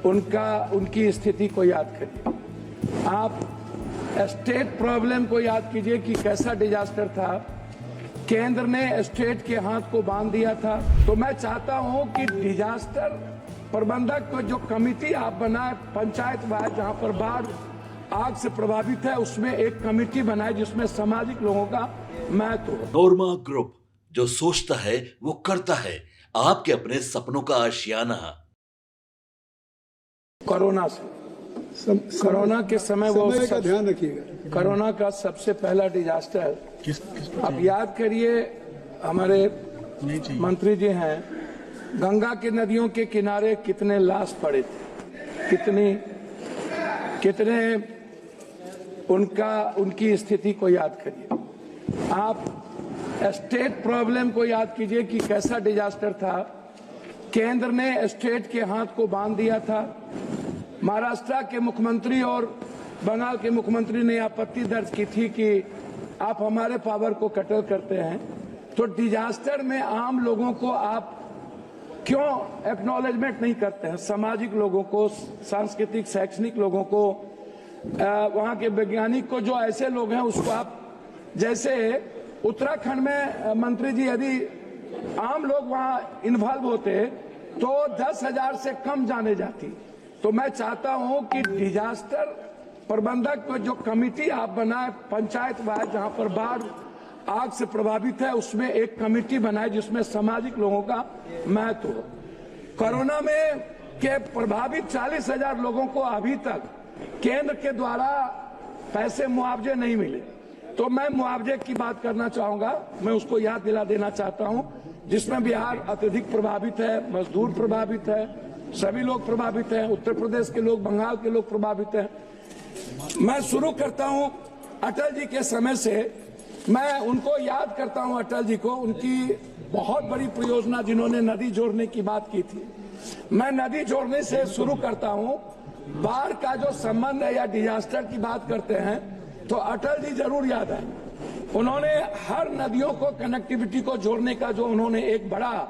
उनकी स्थिति को याद करिए। आप स्टेट प्रॉब्लम को याद कीजिए कि कैसा डिजास्टर था। केंद्र ने स्टेट के हाथ को बांध दिया था। तो मैं चाहता हूं कि डिजास्टर प्रबंधक को जो कमेटी आप बनाए पंचायत वाइज, जहां पर बाढ़ आग से प्रभावित है, उसमें एक कमेटी बनाए जिसमें सामाजिक लोगों का महत्व हो। नोरमा ग्रुप, जो सोचता है वो करता है। आपके अपने सपनों का आशियाना। कोरोना के समय वो का ध्यान रखिएगा। कोरोना का सबसे पहला डिजास्टर, अब याद करिए, हमारे मंत्री जी हैं, गंगा की नदियों के किनारे कितने लाश पड़े थे, कितने उनकी स्थिति को याद करिए। आप स्टेट प्रॉब्लम को याद कीजिए कि कैसा डिजास्टर था। केंद्र ने स्टेट के हाथ को बांध दिया था। महाराष्ट्र के मुख्यमंत्री और बंगाल के मुख्यमंत्री ने आपत्ति दर्ज की थी कि आप हमारे पावर को कटल करते हैं। तो डिजास्टर में आम लोगों को आप क्यों एक्नॉलेजमेंट नहीं करते हैं? सामाजिक लोगों को, सांस्कृतिक शैक्षणिक लोगों को, वहां के वैज्ञानिक को, जो ऐसे लोग हैं उसको आप, जैसे उत्तराखंड में मंत्री जी, यदि आम लोग वहां इन्वॉल्व होते तो 10,000 से कम जाने जाती। तो मैं चाहता हूं कि डिजास्टर प्रबंधक को जो कमेटी आप बनाए पंचायत वाइज, जहां पर बाढ़ आग से प्रभावित है, उसमें एक कमेटी बनाए जिसमें सामाजिक लोगों का महत्व हो। कोरोना में के प्रभावित 40,000 लोगों को अभी तक केंद्र के द्वारा पैसे मुआवजे नहीं मिले। तो मैं मुआवजे की बात करना चाहूंगा, मैं उसको याद दिला देना चाहता हूं, जिसमें बिहार अत्यधिक प्रभावित है, मजदूर प्रभावित है, सभी लोग प्रभावित हैं, उत्तर प्रदेश के लोग, बंगाल के लोग प्रभावित हैं। मैं शुरू करता हूं अटल जी के समय से। मैं उनको याद करता हूं, अटल जी को, उनकी बहुत बड़ी परियोजना जिन्होंने नदी जोड़ने की बात की थी। मैं नदी जोड़ने से शुरू करता हूं। बाढ़ का जो संबंध है या डिजास्टर की बात करते हैं तो अटल जी जरूर याद है। उन्होंने हर नदियों को, कनेक्टिविटी को जोड़ने का जो उन्होंने एक बड़ा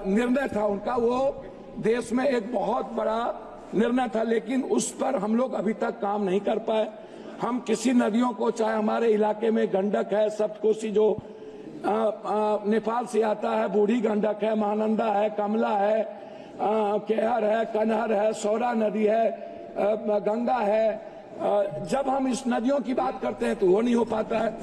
निर्णय था उनका, वो देश में एक बहुत बड़ा निर्णय था, लेकिन उस पर हम लोग अभी तक काम नहीं कर पाए। हम किसी नदियों को, चाहे हमारे इलाके में गंडक है, सप्तकोशी जो नेपाल से आता है, बूढ़ी गंडक है, महानंदा है, कमला है, केहर है, कनहर है, सौरा नदी है, गंगा है। जब हम इस नदियों की बात करते हैं तो वो नहीं हो पाता है।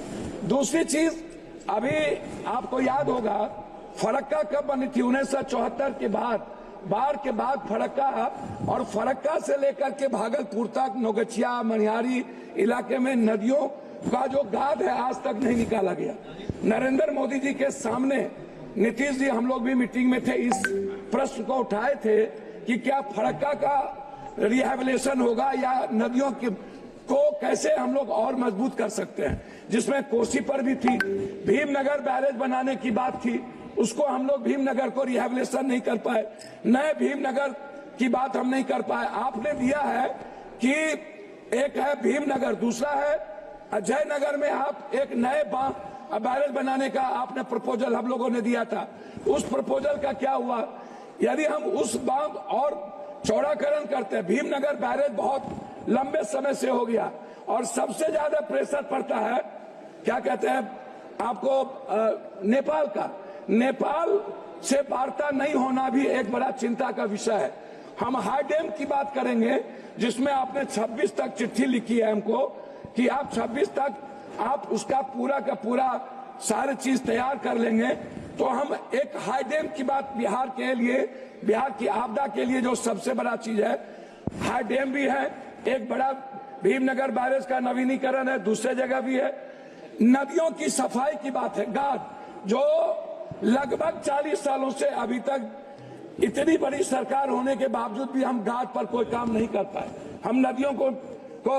दूसरी चीज, अभी आपको याद होगा फरक्का कब बनी थी? 1974 के बाद, बाढ़ के बाद फरक्का, और फरक्का से लेकर के भागलपुर तक, नौगछिया, मनिहारी इलाके में नदियों का जो गाद है आज तक नहीं निकाला गया। नरेंद्र मोदी जी के सामने नीतीश जी, हम लोग भी मीटिंग में थे, इस प्रश्न को उठाए थे कि क्या फरक्का का रिहेबिलिटेशन होगा या नदियों को कैसे हम लोग और मजबूत कर सकते हैं, जिसमें कोसी पर भी थी। भीमनगर बैरेज बनाने की बात थी, उसको हम लोग भीमनगर को रिहेबिलिटेशन नहीं कर पाए। नए भीमनगर की बात हम नहीं कर पाए। आपने दिया है कि एक है भीमनगर, दूसरा है अजयनगर में आप एक नए बैरेज बनाने का आपने प्रपोजल हम लोगों ने दिया था। उस प्रपोजल का क्या हुआ? यदि हम उस बांध और चौड़ाकरण करते हैं, भीमनगर बैरेज बहुत लंबे समय से हो गया और सबसे ज्यादा प्रेशर पड़ता है, क्या कहते हैं आपको, नेपाल का। नेपाल से वार्ता नहीं होना भी एक बड़ा चिंता का विषय है। हम हाई डैम की बात करेंगे, जिसमें आपने 26 तक चिट्ठी लिखी है हमको कि आप 26 तक आप उसका पूरा का पूरा सारी चीज तैयार कर लेंगे। तो हम एक हाई डैम की बात, बिहार के लिए, बिहार की आपदा के लिए जो सबसे बड़ा चीज है, हाई डैम भी है, एक बड़ा भीमनगर बैरेज का नवीनीकरण है, दूसरे जगह भी है। नदियों की सफाई की बात है, गाद, जो लगभग 40 सालों से अभी तक इतनी बड़ी सरकार होने के बावजूद भी हम गाद पर कोई काम नहीं कर पाए। हम नदियों को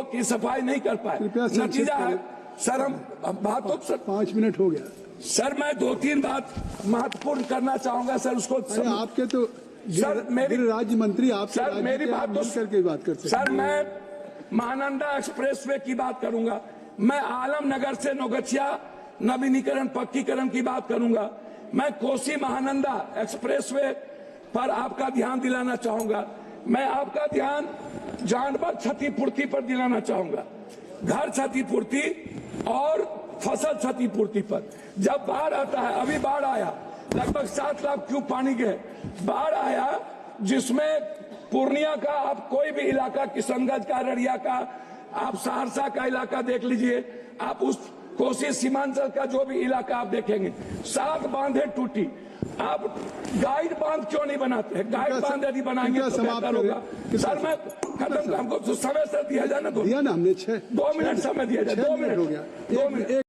की सफाई नहीं कर पाए। नतीजा है सर, हम बात तो सर 5 मिनट हो गया सर, मैं 2-3 बात महत्वपूर्ण करना चाहूंगा सर। उसको आपके तो सर, मेरी राज्य मंत्री आप सर, मेरी बात तो करके बात करते सर, मैं महानंदा एक्सप्रेसवे की बात करूंगा, मैं आलमनगर से नौगछिया नवीनीकरण पक्कीकरण की बात करूंगा, मैं कोसी महानंदा एक्सप्रेसवे पर आपका ध्यान दिलाना चाहूंगा। मैं आपका ध्यान जानवर क्षतिपूर्ति पर दिलाना चाहूंगा, घर क्षतिपूर्ति और फसल क्षतिपूर्ति पर। जब बाढ़ आता है, अभी बाढ़ आया, लगभग 7 लाख क्यूब पानी के बाढ़ आया, जिसमें पूर्णिया का आप कोई भी इलाका, किशनगंज का, अररिया का, आप सहरसा का इलाका देख लीजिए, आप उस कोसी सीमांचल का जो भी इलाका आप देखेंगे, 7 बांधे टूटी। आप गाइड बांध क्यों नहीं बनाते हैं? गाइड बांध यदि बनाएंगे तो बेहतर होगा। सर मैं खत्म, हमको तो समय से दिया जाए ना, दिया ना हमने 2 मिनट समय दिया जाए, 2 मिनट हो गया। 2 मिनट।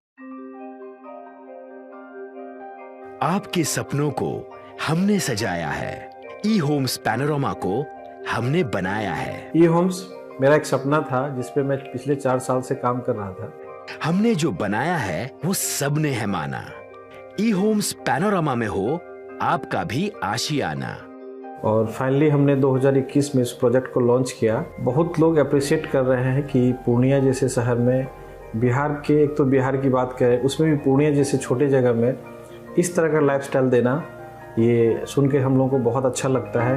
आपके सपनों को हमने सजाया है, ई होम्स पैनोरमा को हमने बनाया है। ई होम्स मेरा एक सपना था जिसपे मैं पिछले 4 साल से काम कर रहा था। हमने जो बनाया है वो सबने है माना। ई होम्स पैनोरमा में हो आपका भी आशियाना। और फाइनली हमने 2021 में इस प्रोजेक्ट को लॉन्च किया। बहुत लोग अप्रिशिएट कर रहे हैं कि पूर्णिया जैसे शहर में, बिहार के, एक तो बिहार की बात करें उसमें भी पूर्णिया जैसे छोटे जगह में इस तरह का लाइफस्टाइल देना, ये सुन के हम लोगों को बहुत अच्छा लगता है।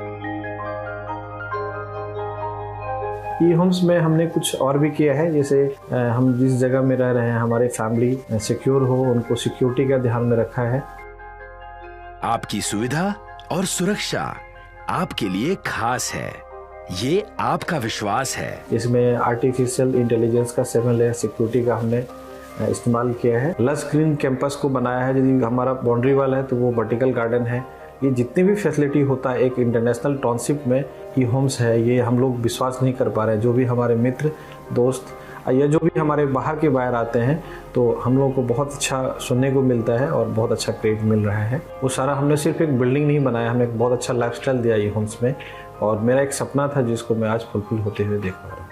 ई होम्स में हमने कुछ और भी किया है, जैसे हम जिस जगह में रह रहे हैं हमारी फैमिली सिक्योर हो, उनको सिक्योरिटी का ध्यान में रखा है। आपकी सुविधा और सुरक्षा आपके लिए खास है, ये आपका विश्वास है। इसमें आर्टिफिशियल इंटेलिजेंस का 7 लेयर सिक्योरिटी का हमने इस्तेमाल किया है। लस ग्रीन कैंपस को बनाया है, यदि हमारा बाउंड्री वाल है तो वो वर्टिकल गार्डन है। ये जितनी भी फैसिलिटी होता है एक इंटरनेशनल टाउनशिप में, ई होम्स है, ये हम लोग विश्वास नहीं कर पा रहे हैं। जो भी हमारे मित्र, दोस्त या जो भी हमारे बाहर के बाहर आते हैं तो हम लोगों को बहुत अच्छा सुनने को मिलता है और बहुत अच्छा क्रेडिट मिल रहा है। वो सारा हमने सिर्फ एक बिल्डिंग नहीं बनाया, हमने एक बहुत अच्छा लाइफस्टाइल दिया ई होम्स में, और मेरा एक सपना था जिसको मैं आज फुलफिल होते हुए देख पा रहा हूँ।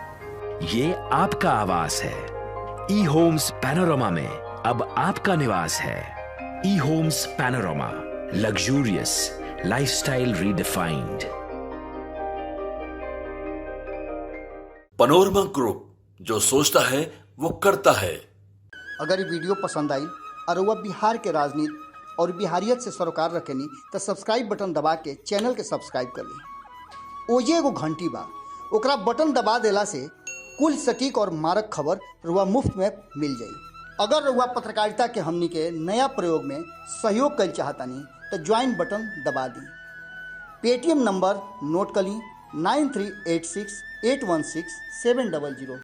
ये आपका आवास है। ई होम्स पैनोरमा में अब आपका निवास है। E homes Panorama, luxurious lifestyle redefined. Panorama group, जो सोचता है वो करता है। अगर ये वीडियो पसंद आई और वह बिहार के राजनीति और बिहारियत से सरोकार रखेनी तो सब्सक्राइब बटन दबा के चैनल के सब्सक्राइब कर ली। ओजे एगो घंटी बा, ओकरा बटन दबा देला से कुल सटीक और मारक खबर रुआ मुफ्त में मिल जाई। अगर रुआ पत्रकारिता के हमनी के नया प्रयोग में सहयोग कर चाहतानी तो ज्वाइन बटन दबा दी। पेटीएम नंबर नोट कर ली 9386816700।